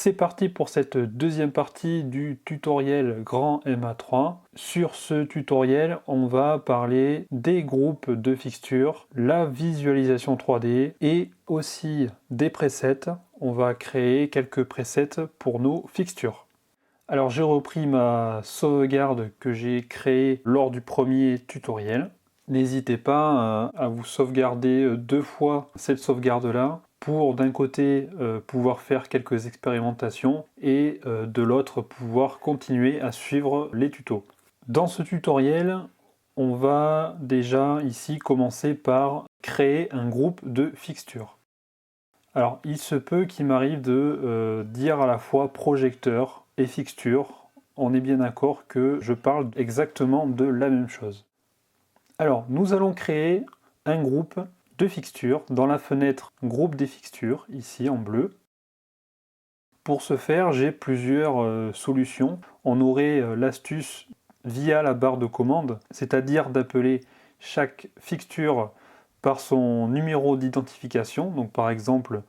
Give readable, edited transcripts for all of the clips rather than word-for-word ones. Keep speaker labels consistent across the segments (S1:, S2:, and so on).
S1: C'est parti pour cette deuxième partie du tutoriel Grand MA3. Sur ce tutoriel, on va parler des groupes de fixtures, la visualisation 3D et aussi des presets. On va créer quelques presets pour nos fixtures. Alors j'ai repris ma sauvegarde que j'ai créée lors du premier tutoriel. N'hésitez pas à vous sauvegarder 2 fois cette sauvegarde-là pour d'un côté pouvoir faire quelques expérimentations et de l'autre pouvoir continuer à suivre les tutos. Dans ce tutoriel, on va déjà ici commencer par créer un groupe de fixtures. Alors il se peut qu'il m'arrive de dire à la fois projecteur et fixture. On est bien d'accord que je parle exactement de la même chose. Alors, nous allons créer un groupe de fixtures dans la fenêtre groupe des fixtures, ici en bleu. Pour ce faire, j'ai plusieurs solutions. On aurait l'astuce via la barre de commande, c'est-à-dire d'appeler chaque fixture par son numéro d'identification. Donc par exemple,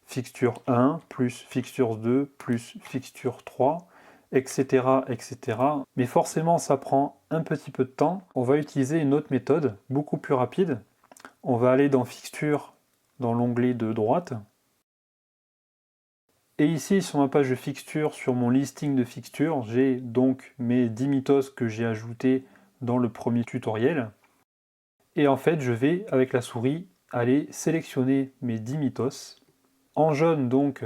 S1: fixture 1 plus fixture 2 plus fixture 3. Etc., etc. Mais forcément, ça prend un petit peu de temps. On va utiliser une autre méthode, beaucoup plus rapide. On va aller dans Fixture, dans l'onglet de droite. Et ici, sur ma page de fixture, sur mon listing de fixtures, j'ai donc mes 10 mythos que j'ai ajoutés dans le premier tutoriel. Et en fait, je vais, avec la souris, aller sélectionner mes 10 mythos. En jaune, donc,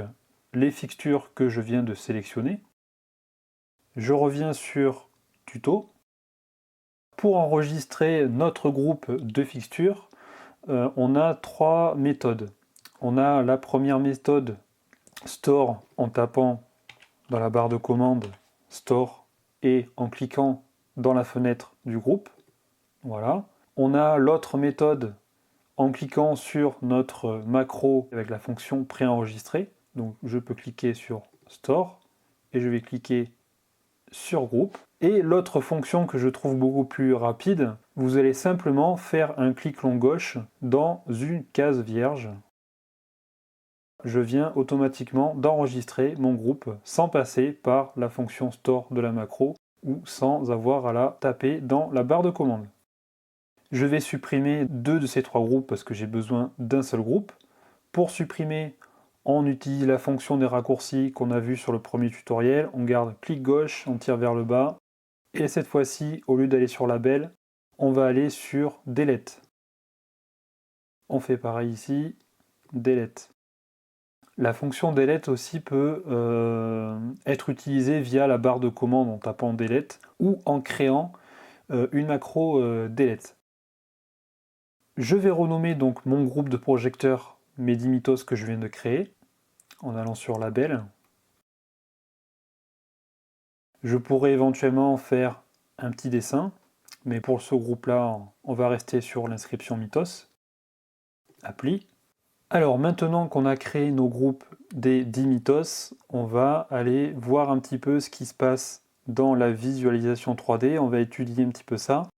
S1: les fixtures que je viens de sélectionner. Je reviens sur Tuto. Pour enregistrer notre groupe de fixtures, on a 3 méthodes. On a la première méthode Store en tapant dans la barre de commande Store et en cliquant dans la fenêtre du groupe. Voilà. On a l'autre méthode en cliquant sur notre macro avec la fonction préenregistrée. Donc je peux cliquer sur Store et je vais cliquer sur groupe. Et l'autre fonction que je trouve beaucoup plus rapide, vous allez simplement faire un clic long gauche dans une case vierge. Je viens automatiquement d'enregistrer mon groupe sans passer par la fonction store de la macro ou sans avoir à la taper dans la barre de commande. Je vais supprimer 2 de ces 3 groupes parce que j'ai besoin d'un seul groupe. Pour supprimer, on utilise la fonction des raccourcis qu'on a vu sur le premier tutoriel. On garde clic gauche, on tire vers le bas. Et cette fois-ci, au lieu d'aller sur Label, on va aller sur Delete. On fait pareil ici, Delete. La fonction Delete aussi peut être utilisée via la barre de commande en tapant Delete ou en créant une macro Delete. Je vais renommer donc mon groupe de projecteurs mes 10 mythos que je viens de créer en allant sur Label. Je pourrais éventuellement faire un petit dessin, mais pour ce groupe-là, on va rester sur l'inscription mythos. Appli. Alors maintenant qu'on a créé nos groupes des 10 mythos, on va aller voir un petit peu ce qui se passe dans la visualisation 3D. On va étudier un petit peu ça.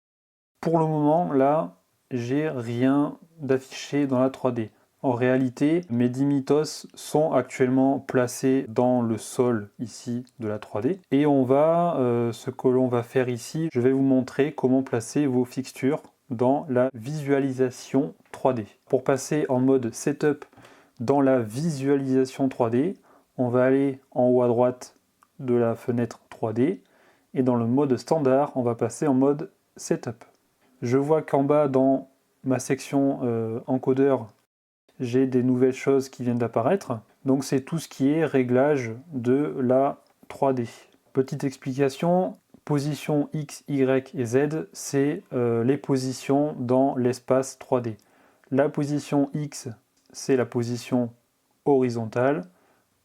S1: Pour le moment, là, j'ai rien d'affiché dans la 3D. En réalité, mes 10 mythos sont actuellement placés dans le sol ici de la 3D. Et ce que l'on va faire ici, je vais vous montrer comment placer vos fixtures dans la visualisation 3D. Pour passer en mode Setup dans la visualisation 3D, on va aller en haut à droite de la fenêtre 3D. Et dans le mode standard, on va passer en mode Setup. Je vois qu'en bas, dans ma section encodeur, j'ai des nouvelles choses qui viennent d'apparaître. Donc c'est tout ce qui est réglage de la 3D. Petite explication, position X, Y et Z, c'est les positions dans l'espace 3D. La position X, c'est la position horizontale.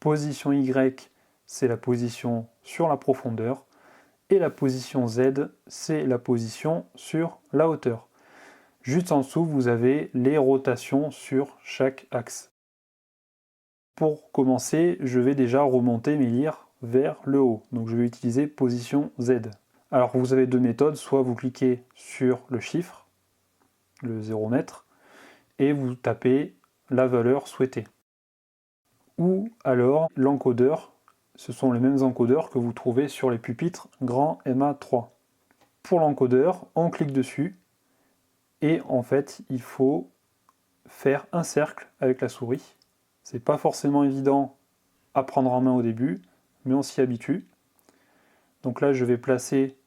S1: Position Y, c'est la position sur la profondeur. Et la position Z, c'est la position sur la hauteur. Juste en dessous, vous avez les rotations sur chaque axe. Pour commencer, je vais déjà remonter mes lyres vers le haut. Donc je vais utiliser position Z. Alors vous avez 2 méthodes, soit vous cliquez sur le chiffre, le 0 mètre, et vous tapez la valeur souhaitée. Ou alors l'encodeur ce sont les mêmes encodeurs que vous trouvez sur les pupitres grand MA3. Pour l'encodeur, on clique dessus et en fait, il faut faire un cercle avec la souris. C'est pas forcément évident à prendre en main au début, mais on s'y habitue. Donc là, je vais placer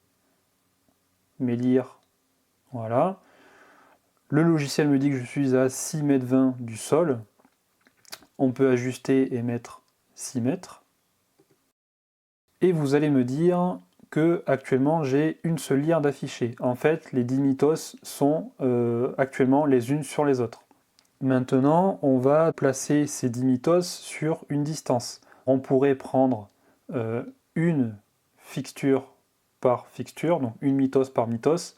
S1: mes lyres. Voilà. Le logiciel me dit que je suis à 6,20 m du sol. On peut ajuster et mettre 6 mètres. Et vous allez me dire que actuellement j'ai une seule lyre d'affiché. En fait, les 10 mythos sont actuellement les unes sur les autres. Maintenant, on va placer ces 10 mythos sur une distance. On pourrait prendre une fixture par fixture, donc une mythos par mythos,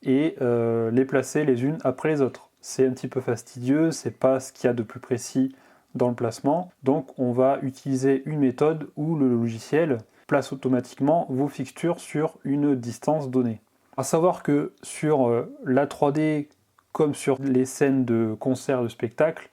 S1: et les placer les unes après les autres. C'est un petit peu fastidieux, c'est pas ce qu'il y a de plus précis dans le placement, donc on va utiliser une méthode où le logiciel place automatiquement vos fixtures sur une distance donnée. À savoir que sur la 3D, comme sur les scènes de concert, de spectacle,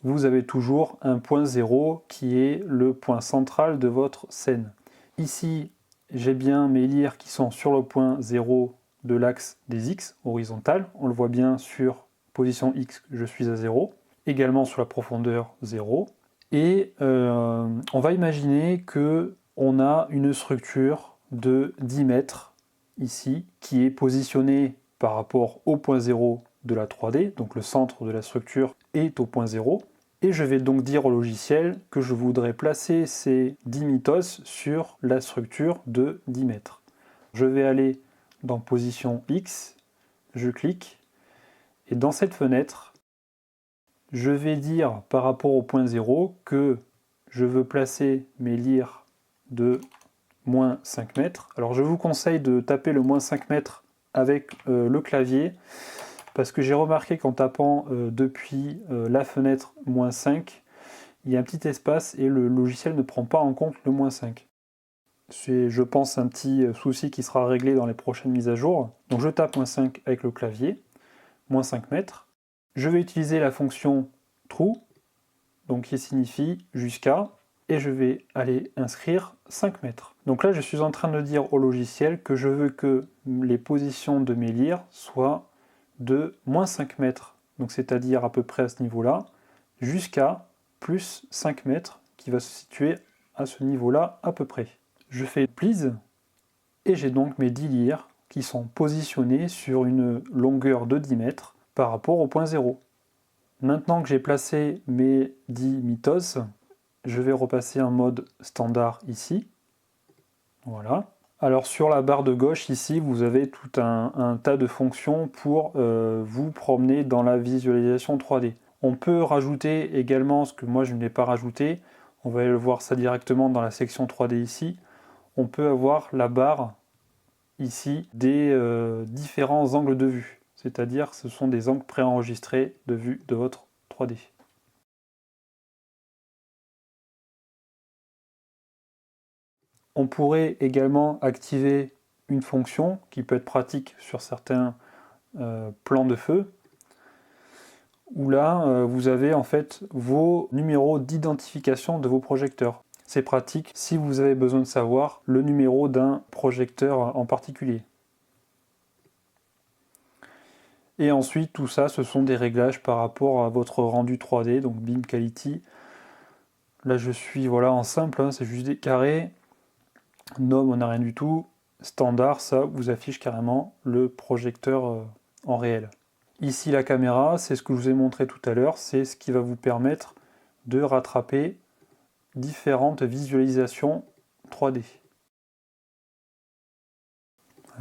S1: vous avez toujours un point 0 qui est le point central de votre scène. Ici, j'ai bien mes lyres qui sont sur le point 0 de l'axe des X horizontal. On le voit bien sur position X, je suis à 0. Également sur la profondeur 0. Et on va imaginer qu'on a une structure de 10 mètres ici qui est positionnée par rapport au point 0 de la 3D. Donc le centre de la structure est au point 0. Et je vais donc dire au logiciel que je voudrais placer ces 10 mythos sur la structure de 10 mètres. Je vais aller dans position X, je clique, et dans cette fenêtre, je vais dire par rapport au point 0 que je veux placer mes lyres de moins 5 mètres. Alors je vous conseille de taper le moins 5 mètres avec le clavier, parce que j'ai remarqué qu'en tapant depuis la fenêtre moins 5, il y a un petit espace et le logiciel ne prend pas en compte le moins 5. C'est, je pense, un petit souci qui sera réglé dans les prochaines mises à jour. Donc je tape moins 5 avec le clavier, moins 5 mètres. Je vais utiliser la fonction true, donc qui signifie jusqu'à, et je vais aller inscrire 5 mètres. Donc là, je suis en train de dire au logiciel que je veux que les positions de mes lyres soient de moins 5 mètres, donc c'est-à-dire à peu près à ce niveau-là, jusqu'à plus 5 mètres, qui va se situer à ce niveau-là à peu près. Je fais please, et j'ai donc mes 10 lyres qui sont positionnés sur une longueur de 10 mètres par rapport au point 0. Maintenant que j'ai placé mes 10 mythos, je vais repasser en mode standard ici. Voilà. Alors sur la barre de gauche ici, vous avez tout un tas de fonctions pour vous promener dans la visualisation 3D. On peut rajouter également, ce que moi je ne l'ai pas rajouté, on va aller voir ça directement dans la section 3D ici, on peut avoir la barre ici des différents angles de vue. C'est-à-dire ce sont des angles préenregistrés de vue de votre 3D. On pourrait également activer une fonction qui peut être pratique sur certains plans de feu, où là vous avez en fait vos numéros d'identification de vos projecteurs. C'est pratique si vous avez besoin de savoir le numéro d'un projecteur en particulier. Et ensuite, tout ça, ce sont des réglages par rapport à votre rendu 3D, donc Beam Quality. Là, je suis voilà, en simple, hein, c'est juste des carrés. Nom, on n'a rien du tout. Standard, ça vous affiche carrément le projecteur en réel. Ici, la caméra, c'est ce que je vous ai montré tout à l'heure, c'est ce qui va vous permettre de rattraper différentes visualisations 3D.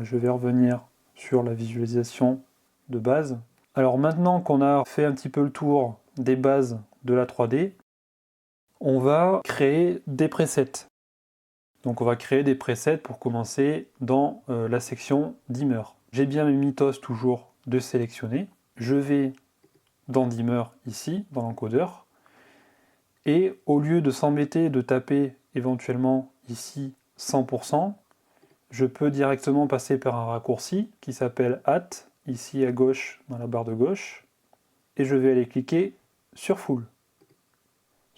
S1: Je vais revenir sur la visualisation de base. Alors maintenant qu'on a fait un petit peu le tour des bases de la 3D, on va créer des presets. Donc on va créer des presets pour commencer dans la section dimmer. J'ai bien mes mythos toujours de sélectionner. Je vais dans dimmer ici, dans l'encodeur. Et au lieu de s'embêter de taper éventuellement ici 100%, je peux directement passer par un raccourci qui s'appelle at, ici à gauche dans la barre de gauche. Et je vais aller cliquer sur full.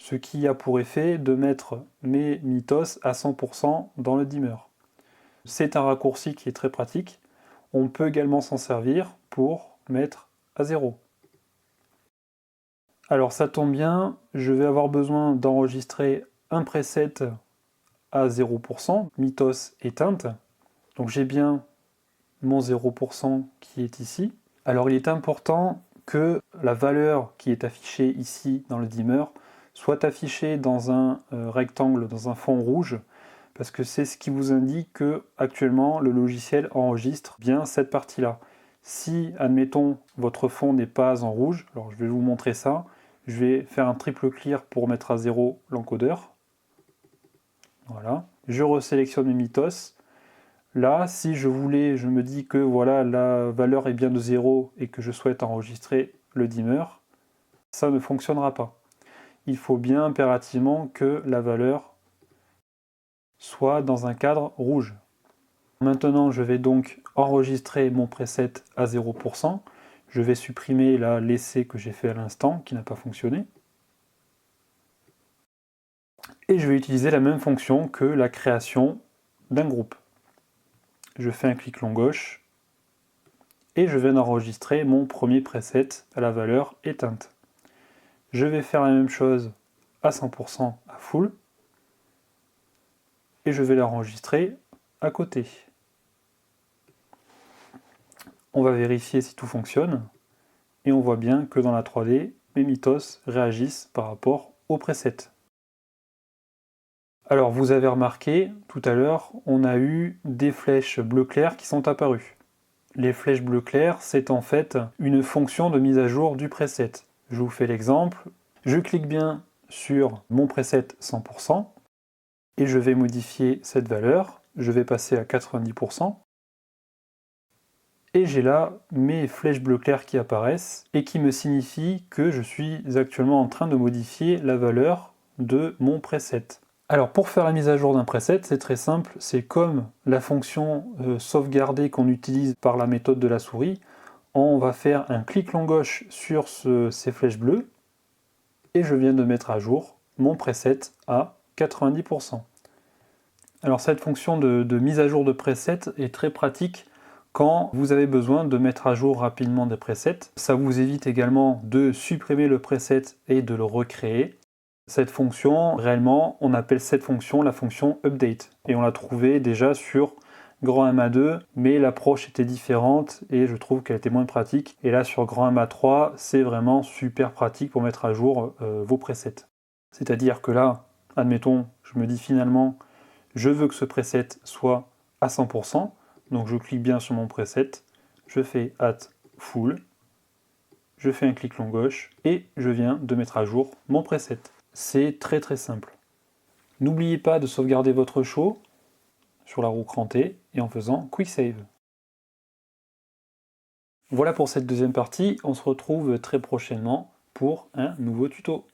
S1: ce qui a pour effet de mettre mes mythos à 100% dans le dimmer. C'est un raccourci qui est très pratique. On peut également s'en servir pour mettre à 0. Alors ça tombe bien, je vais avoir besoin d'enregistrer un preset à 0%, mythos éteinte. Donc j'ai bien mon 0% qui est ici. Alors il est important que la valeur qui est affichée ici dans le dimmer soit affichée dans un rectangle, dans un fond rouge, parce que c'est ce qui vous indique que actuellement le logiciel enregistre bien cette partie-là. Si, admettons, votre fond n'est pas en rouge, alors je vais vous montrer ça, je vais faire un triple clear pour mettre à 0 l'encodeur. Voilà, je resélectionne mes mythos. Là, si je me dis que voilà, la valeur est bien de 0 et que je souhaite enregistrer le dimmer, ça ne fonctionnera pas. Il faut bien impérativement que la valeur soit dans un cadre rouge. Maintenant, je vais donc enregistrer mon preset à 0%. Je vais supprimer l'essai que j'ai fait à l'instant, qui n'a pas fonctionné. Et je vais utiliser la même fonction que la création d'un groupe. Je fais un clic long gauche et je viens d'enregistrer mon premier preset à la valeur éteinte. Je vais faire la même chose à 100% à full et je vais l'enregistrer à côté. On va vérifier si tout fonctionne et on voit bien que dans la 3D, mes mythos réagissent par rapport au preset. Alors vous avez remarqué, tout à l'heure, on a eu des flèches bleu clair qui sont apparues. Les flèches bleu clair, c'est en fait une fonction de mise à jour du preset. Je vous fais l'exemple. Je clique bien sur mon preset 100% et je vais modifier cette valeur. Je vais passer à 90%. Et j'ai là mes flèches bleu clair qui apparaissent et qui me signifient que je suis actuellement en train de modifier la valeur de mon preset. Alors pour faire la mise à jour d'un preset, c'est très simple, c'est comme la fonction sauvegarder qu'on utilise par la méthode de la souris. On va faire un clic long gauche sur ces flèches bleues et je viens de mettre à jour mon preset à 90%. Alors cette fonction de mise à jour de preset est très pratique quand vous avez besoin de mettre à jour rapidement des presets. Ça vous évite également de supprimer le preset et de le recréer. Cette fonction, réellement, on appelle cette fonction la fonction update. Et on l'a trouvée déjà sur Grand MA2, mais l'approche était différente et je trouve qu'elle était moins pratique. Et là, sur Grand MA3, c'est vraiment super pratique pour mettre à jour vos presets. C'est-à-dire que là, admettons, je me dis finalement, je veux que ce preset soit à 100%. Donc je clique bien sur mon preset, je fais at full, je fais un clic long gauche et je viens de mettre à jour mon preset. C'est très très simple. N'oubliez pas de sauvegarder votre show sur la roue crantée et en faisant Quick Save. Voilà pour cette deuxième partie, on se retrouve très prochainement pour un nouveau tuto.